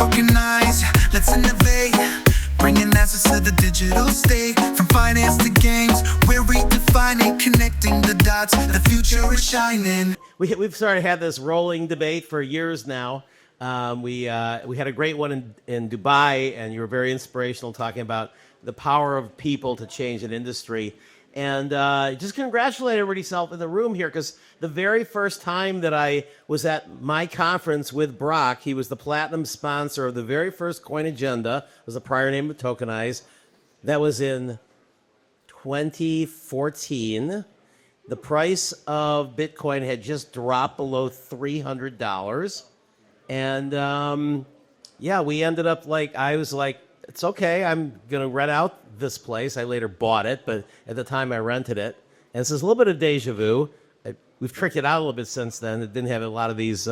Tokenize, let's innovate, bringing answers to the digital state. From finance to games, we're redefining, connecting the dots, the future is shining. We've sort of had this rolling debate for years now. We had a great one in Dubai, and you were very inspirational talking about the power of people to change an industry. And just congratulate everybody yourself in the room here, because the very first time that I was at my conference with Brock, he was the platinum sponsor of the very first Coin Agenda. It was the prior name of Tokenize. That was in 2014. The price of Bitcoin had just dropped below $300. And yeah, we ended up I was like, it's okay, I'm going to rent out this place. I later bought it, but at the time I rented it. And this is a little bit of deja vu. We've tricked it out a little bit since then. It didn't have a lot of these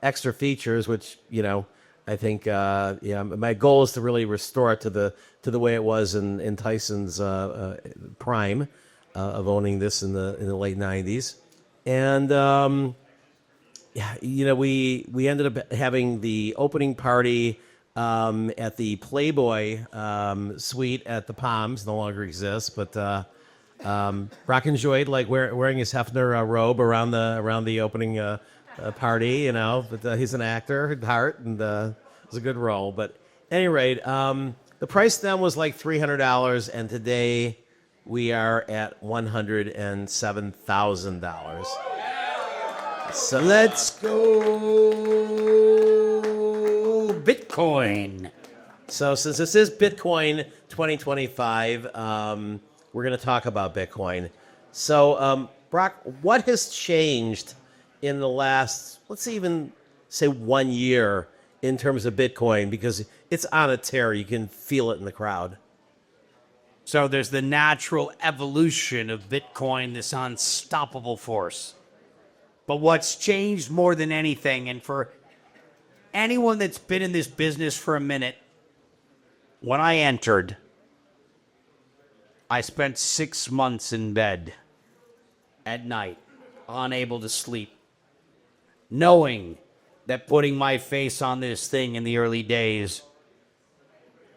extra features, which, you know, I think, yeah, my goal is to really restore it to the way it was in Tyson's prime of owning this in the late 90s. And, yeah, you know, we ended up having the opening party at the Playboy suite at the Palms. No longer exists, but Brock enjoyed wearing his Hefner robe around the opening party, you know. But he's an actor at heart, and it was a good role. But at any rate, the price then was like $300, and today we are at $107,000. So let's go Bitcoin. So since this is Bitcoin 2025, we're going to talk about Bitcoin. So Brock, what has changed in the last, let's even say 1 year in terms of Bitcoin? Because it's on a tear. You can feel it in the crowd. So there's the natural evolution of Bitcoin, this unstoppable force. But what's changed more than anything, and for anyone that's been in this business for a minute, when I entered, I spent 6 months in bed at night, unable to sleep, knowing that putting my face on this thing in the early days,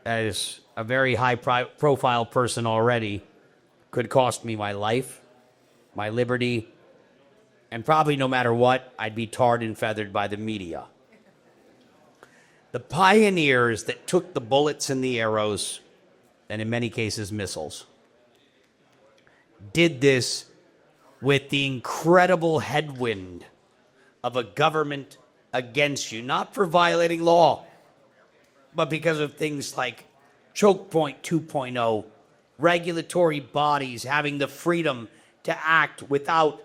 as a very high-profile person already, could cost me my life, my liberty, and probably no matter what, I'd be tarred and feathered by the media. The pioneers that took the bullets and the arrows, and in many cases missiles, did this with the incredible headwind of a government against you, not for violating law, but because of things like Choke Point 2.0, regulatory bodies having the freedom to act without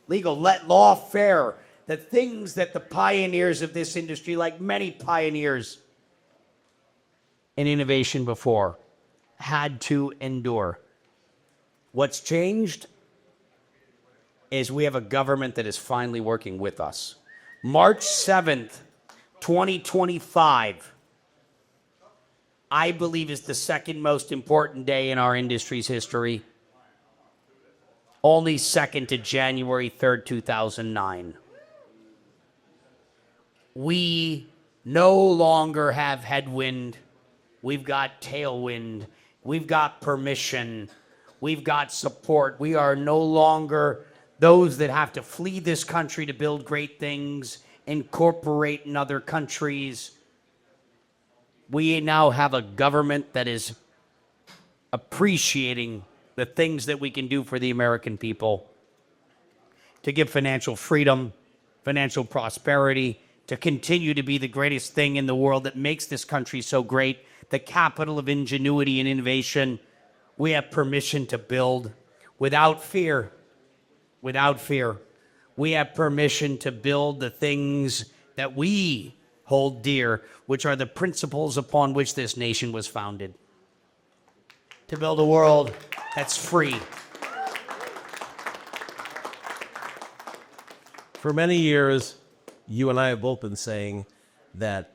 legal, let lawfare, the things that the pioneers of this industry, like many pioneers in innovation before, had to endure. What's changed is we have a government that is finally working with us. March 7th, 2025, I believe is the second most important day in our industry's history. Only second to January 3rd, 2009. We no longer have headwind. We've got tailwind. We've got permission. We've got support. We are no longer those that have to flee this country to build great things, incorporate in other countries. We now have a government that is appreciating the things that we can do for the American people to give financial freedom, financial prosperity, to continue to be the greatest thing in the world that makes this country so great, the capital of ingenuity and innovation. We have permission to build without fear. Without fear. We have permission to build the things that we hold dear, which are the principles upon which this nation was founded. To build a world that's free. For many years, you and I have both been saying that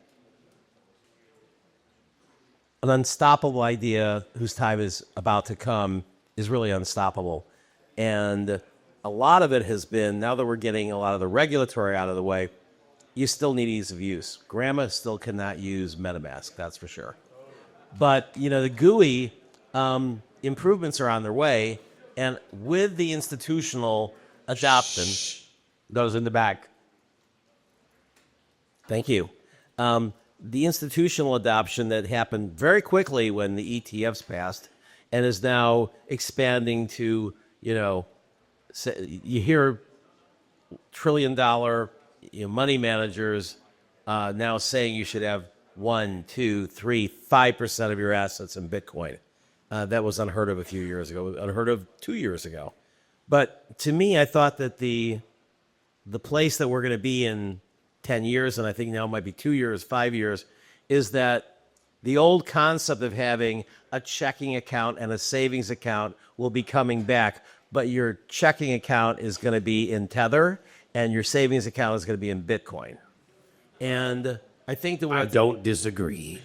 an unstoppable idea whose time is about to come is really unstoppable. And a lot of it has been, now that we're getting a lot of the regulatory out of the way, you still need ease of use. Grandma still cannot use MetaMask, that's for sure. But, you know, the GUI improvements are on their way. And with the institutional adoption, Those in the back. thank you. The institutional adoption that happened very quickly when the ETFs passed and is now expanding to, you know, you hear trillion-dollar money managers now saying you should have 1, 2, 3, 5% of your assets in Bitcoin. That was unheard of a few years ago, unheard of 2 years ago. But to me, I thought that the place that we're going to be in 10 years, and I think now it might be 2 years, 5 years, is that the old concept of having a checking account and a savings account will be coming back, but your checking account is going to be in Tether, and your savings account is going to be in Bitcoin. And I think that I don't disagree.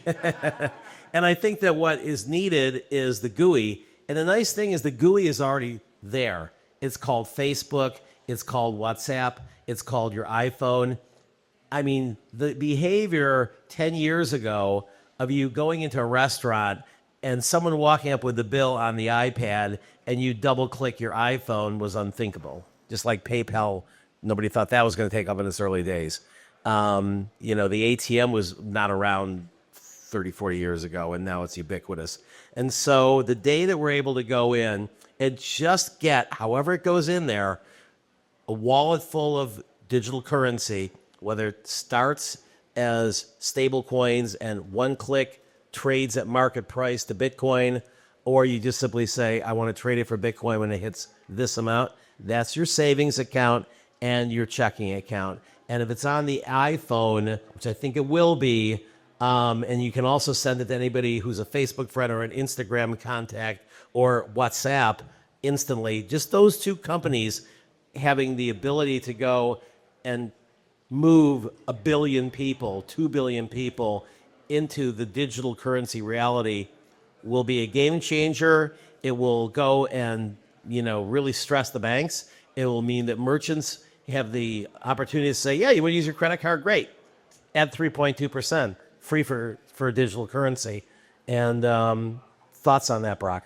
and I think that what is needed is the GUI. And the nice thing is the GUI is already there. It's called Facebook. It's called WhatsApp. It's called your iPhone. I mean, the behavior 10 years ago of you going into a restaurant and someone walking up with the bill on the iPad and you double click your iPhone was unthinkable. Just like PayPal, nobody thought that was going to take off in its early days. You know, the ATM was not around 30, 40 years ago, and now it's ubiquitous. And so the day that we're able to go in and just get, however it goes in there, a wallet full of digital currency, whether it starts as stablecoins and one-click trades at market price to Bitcoin, or you just simply say, I want to trade it for Bitcoin when it hits this amount, that's your savings account and your checking account. And if it's on the iPhone, which I think it will be, and you can also send it to anybody who's a Facebook friend or an Instagram contact or WhatsApp instantly, just those two companies having the ability to go and move 1 billion people, 2 billion people into the digital currency reality will be a game changer. It will go and, you know, really stress the banks. It will mean that merchants have the opportunity to say, yeah, you want to use your credit card? Great. Add 3.2%, free for digital currency. And thoughts on that, Brock?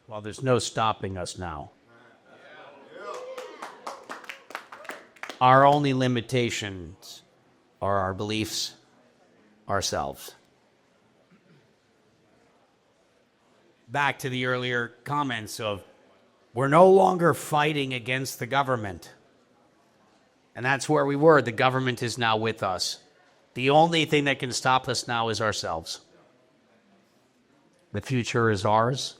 Well, there's no stopping us now. Our only limitations are our beliefs, ourselves. Back to the earlier comments of we're no longer fighting against the government. And that's where we were. The government is now with us. The only thing that can stop us now is ourselves. The future is ours.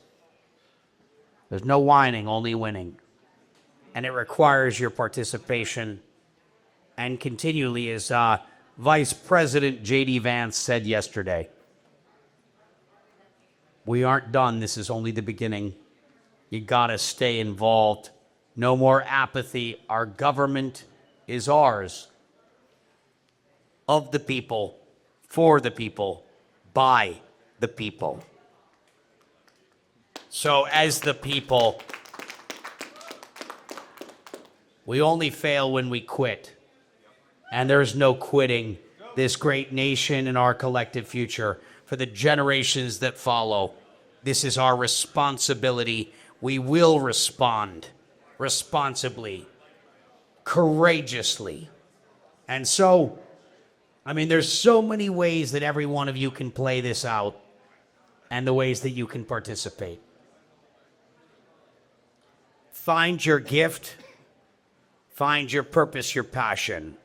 There's no whining, only winning. And it requires your participation. And continually, as Vice President J.D. Vance said yesterday, we aren't done. This is only the beginning. You got to stay involved. No more apathy. Our government is ours. Of the people, for the people, by the people. So as the people, we only fail when we quit. And there's no quitting this great nation and our collective future for the generations that follow. This is our responsibility. We will respond responsibly, courageously. And so, I mean, there's so many ways that every one of you can play this out and the ways that you can participate. Find your gift, find your purpose, your passion,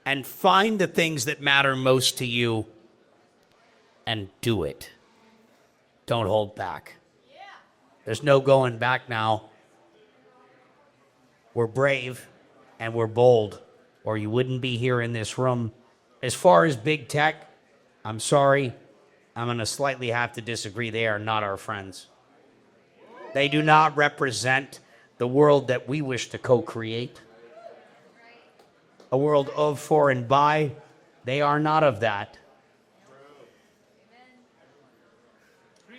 and find the things that matter most to you and do it. Don't hold back. There's no going back now. We're brave and we're bold, or you wouldn't be here in this room. As far as big tech, I'm sorry, I'm going to slightly have to disagree. They are not our friends. They do not represent the world that we wish to co-create. A world of, for, and by. They are not of that.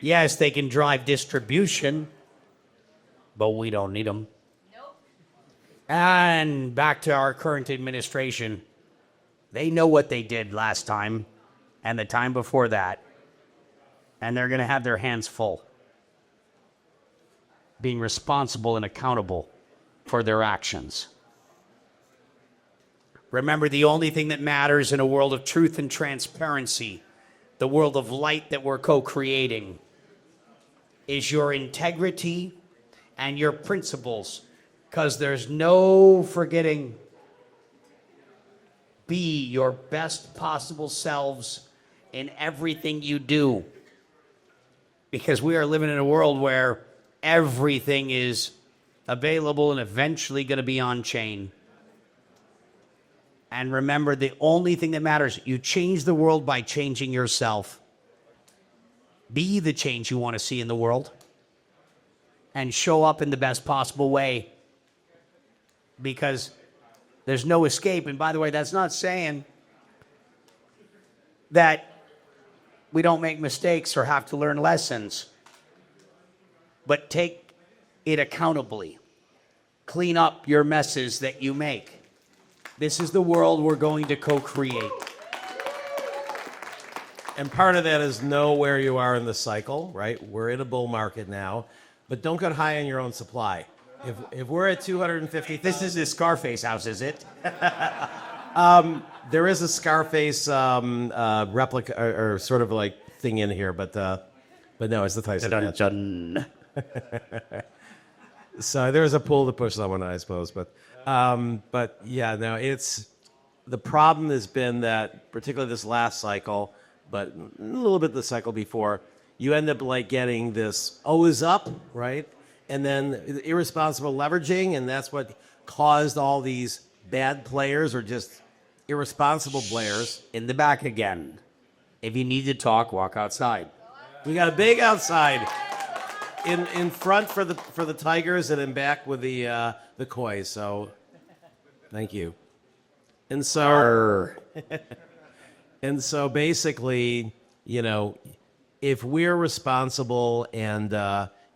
Yes, they can drive distribution, but we don't need them. Nope. And back to our current administration, They know what they did last time and the time before that. And they're going to have their hands full being responsible and accountable for their actions. Remember, the only thing that matters in a world of truth and transparency, the world of light that we're co-creating, is your integrity and your principles, because there's no forgetting. Be your best possible selves in everything you do, because we are living in a world where everything is available and eventually going to be on chain. And remember, the only thing that matters, you change the world by changing yourself. Be the change you want to see in the world and show up in the best possible way, because there's no escape. And by the way, that's not saying that we don't make mistakes or have to learn lessons, but take it accountably. Clean up your messes that you make. This is the world we're going to co-create. And part of that is know where you are in the cycle, right? We're in a bull market now, but don't get high on your own supply. If we're at 250, This is the Scarface house, is it? there is a Scarface replica or sort of like thing in here, but no, it's the Tyson. Dun-dun-dun. So there's a pull to push someone, I suppose, but yeah, no, it's the problem has been that particularly this last cycle, but a little bit the cycle before, you end up like getting this always up, right? And then irresponsible leveraging, and that's what caused all these bad players or just irresponsible players. In the back again. If you need to talk, walk outside. We got a big outside. In front for the Tigers and in back with the Koi. So, thank you. And so, and so basically, you know, if we're responsible and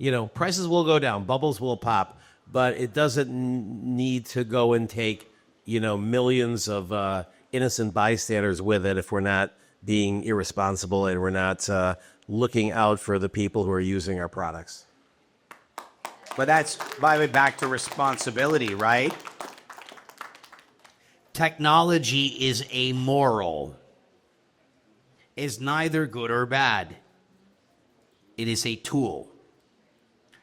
you know, prices will go down, bubbles will pop, but it doesn't need to go and take, you know, millions of innocent bystanders with it if we're not being irresponsible and we're not looking out for the people who are using our products. But that's, by the way, back to responsibility, right? Technology is amoral. Is neither good or bad. It is a tool.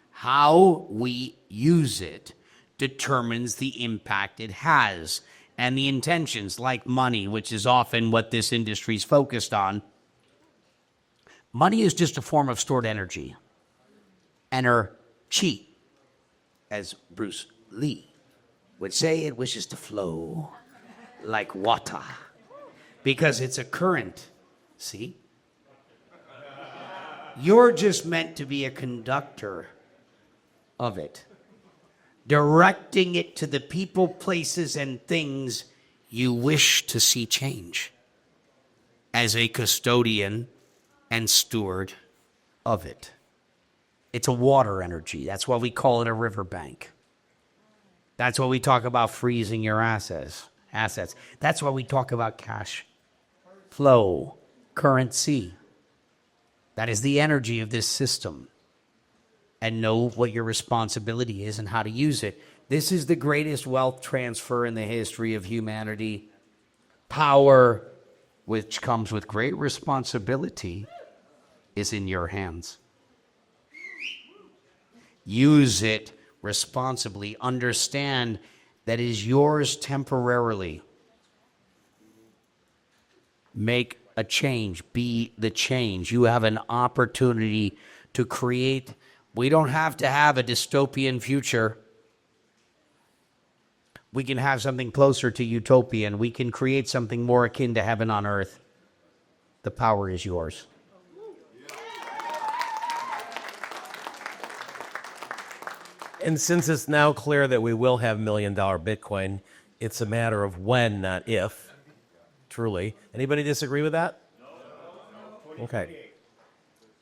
How we use it determines the impact it has and the intentions, like money, which is often what this industry is focused on. Money is just a form of stored energy. Energy, as Bruce Lee would say, it wishes to flow like water because it's a current. See? You're just meant to be a conductor of it, directing it to the people, places, and things you wish to see change as a custodian and steward of it. It's a water energy. That's why we call it a riverbank. That's why we talk about freezing your assets. That's why we talk about cash flow, currency. That is the energy of this system. And know what your responsibility is and how to use it. This is the greatest wealth transfer in the history of humanity. Power, which comes with great responsibility, is in your hands. Use it responsibly. Understand that it is yours temporarily. Make a change. Be the change. You have an opportunity to create. We don't have to have a dystopian future. We can have something closer to utopian. We can create something more akin to heaven on earth. The power is yours. And since it's now clear that we will have $1 million Bitcoin, it's a matter of when, not if. Truly. Anybody disagree with that? No. Okay.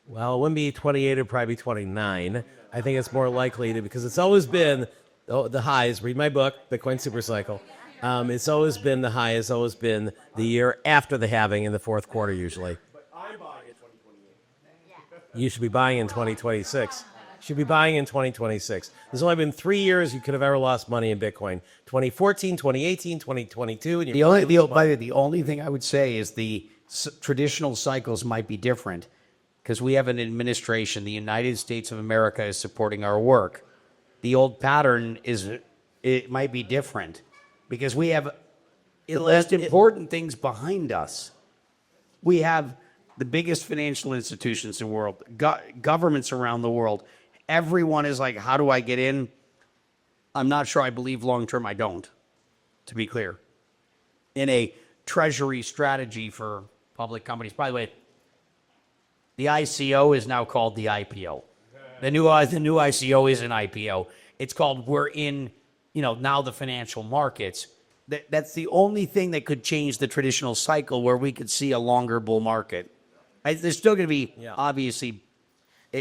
Well, it wouldn't be 28, it'd probably be 29. I think it's more likely to, because it's always been the highs. Read my book, Bitcoin Supercycle. It's always been the high. It's always been the year after the halving in the fourth quarter usually. But I'm buying in 2028. You should be buying in 2026. Should be buying in 2026. There's only been 3 years you could have ever lost money in Bitcoin. 2014, 2018, 2022. And The only thing I would say is the traditional cycles might be different because we have an administration. The United States of America is supporting our work. The old pattern it might be different because we have the most important things behind us. We have the biggest financial institutions in the world, governments around the world. Everyone is like, how do I get in? I'm not sure I believe long term. I don't, to be clear. In a treasury strategy for public companies. By the way, the ICO is now called the IPO. The new ICO is an IPO. It's called we're in, now the financial markets. That's the only thing that could change the traditional cycle where we could see a longer bull market. There's still going to be, obviously,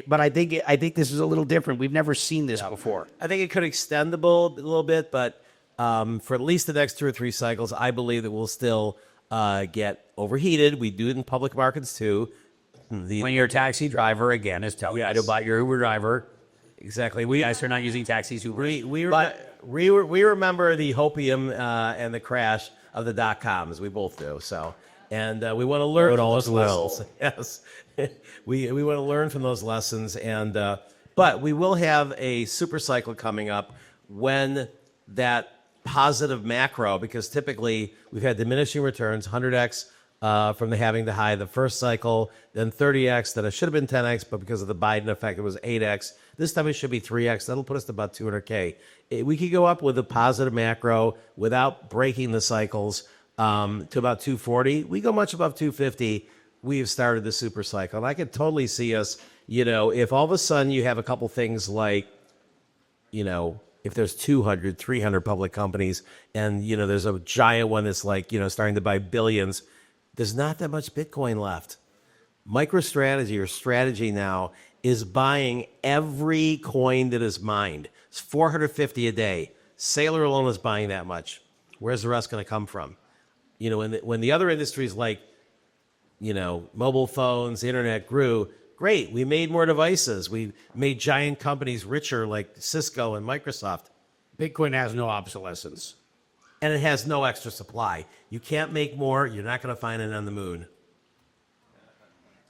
but I think this is a little different. We've never seen this before. I think it could extend the bull a little bit, but for at least the next 2 or 3 cycles, I believe that we'll still get overheated. We do it in public markets too. When you're a taxi driver, again, is telling you about your Uber driver. Exactly. You guys are not using taxis, Uber. We remember the hopium and the crash of the .coms. We both do. So, and we want to learn all those lessons. Yes, we want to learn from those lessons. And but we will have a super cycle coming up when that positive macro, because typically we've had diminishing returns, 100x from the halving to high the first cycle, then 30x, then it should have been 10x, but because of the Biden effect, it was 8x. This time it should be 3x. That'll put us to about 200K. We could go up with a positive macro without breaking the cycles to about 240. We go much above 250. We have started the super cycle. And I could totally see us, if all of a sudden you have a couple things like, if there's 200, 300 public companies and, there's a giant one that's like, starting to buy billions, there's not that much Bitcoin left. MicroStrategy or strategy now is buying every coin that is mined. It's 450 a day. Sailor alone is buying that much. Where's the rest going to come from? When the other industries like, mobile phones, the internet grew, great. We made more devices. We made giant companies richer like Cisco and Microsoft. Bitcoin has no obsolescence. And it has no extra supply. You can't make more. You're not going to find it on the moon.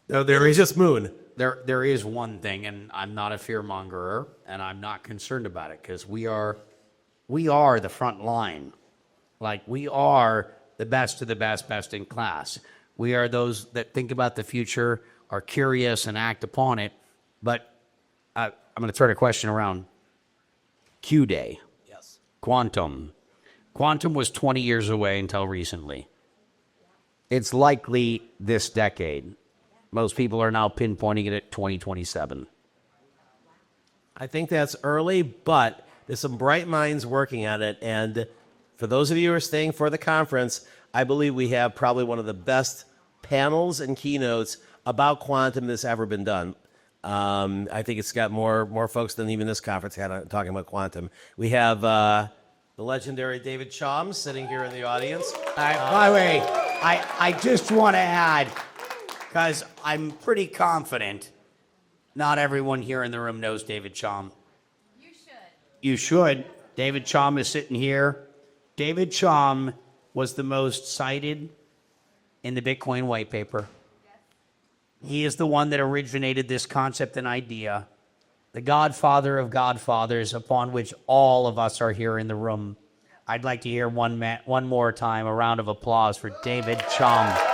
No, there is just moon. There is one thing, and I'm not a fearmongerer, and I'm not concerned about it because we are the front line. Like we are the best of the best in class. We are those that think about the future, are curious, and act upon it. But I'm going to turn a question around. Q-Day. Yes. Quantum. Quantum was 20 years away until recently. It's likely this decade. Most people are now pinpointing it at 2027. I think that's early, but there's some bright minds working on it. And for those of you who are staying for the conference, I believe we have probably one of the best panels and keynotes about quantum that's ever been done. I think it's got more folks than even this conference had talking about quantum. We have the legendary David Chaum sitting here in the audience. By the way, I just want to add, because I'm pretty confident not everyone here in the room knows David Chaum. You should. You should. David Chaum is sitting here. David Chaum was the most cited in the Bitcoin white paper. He is the one that originated this concept and idea, the godfather of godfathers upon which all of us are here in the room. I'd like to hear one more time a round of applause for David Chaum.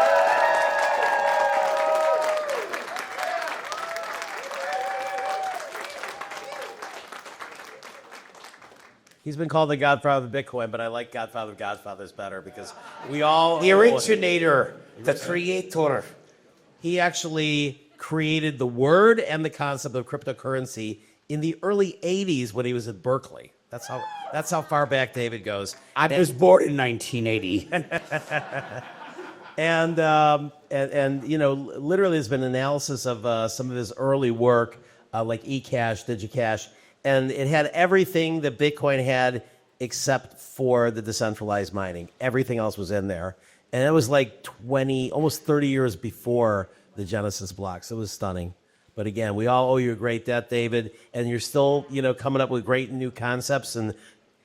He's been called the godfather of Bitcoin, but I like godfather of godfathers better because we all... The originator, the creator. He actually created the word and the concept of cryptocurrency in the early 80s when he was at Berkeley. That's how far back David goes. I was born in 1980. And literally there's been analysis of some of his early work, like eCash, DigiCash, and it had everything that Bitcoin had except for the decentralized mining. Everything else was in there. And it was like 20, almost 30 years before the Genesis blocks. It was stunning. But again, we all owe you a great debt, David. And you're still, coming up with great new concepts. And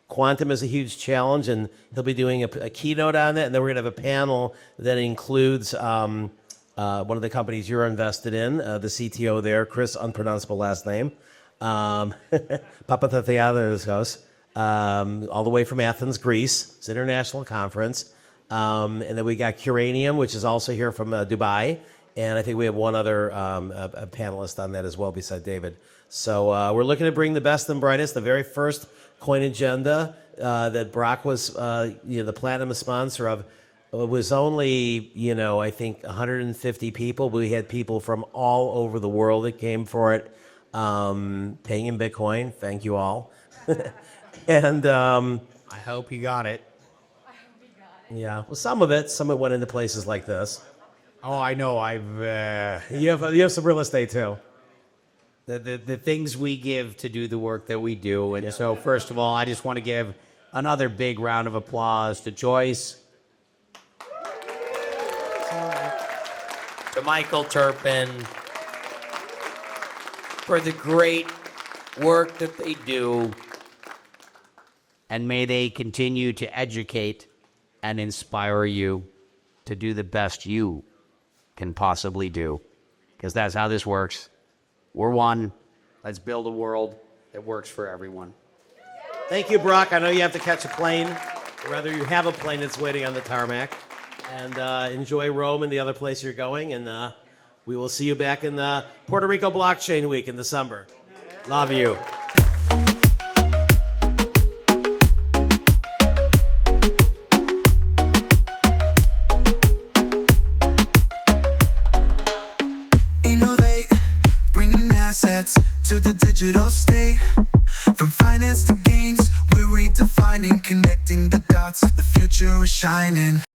quantum is a huge challenge. And he'll be doing a keynote on that. And then we're going to have a panel that includes one of the companies you're invested in, the CTO there, Chris, unpronounceable last name, Papathetheadoscos, all the way from Athens, Greece. It's an international conference. And then we got Curanium, which is also here from Dubai. And I think we have one other a panelist on that as well beside David. So we're looking to bring the best and brightest. The very first Coin Agenda that Brock was the platinum sponsor of was only, I think 150 people. But we had people from all over the world that came for it, paying in Bitcoin. Thank you all. And I hope you got it. Yeah, well, some of it went into places like this. Oh, I know. You have some real estate too. The things we give to do the work that we do. And so, first of all, I just want to give another big round of applause to Joyce, to Michael Terpin, for the great work that they do. And may they continue to educate and inspire you to do the best you can possibly do. Because that's how this works. We're one. Let's build a world that works for everyone. Thank you, Brock. I know you have to catch a plane. Or rather, you have a plane that's waiting on the tarmac. And enjoy Rome and the other place you're going. And we will see you back in the Puerto Rico Blockchain Week in December. Love you. Innovate, bringing assets to the digital state. From finance to games, we're redefining, connecting the dots. The future is shining.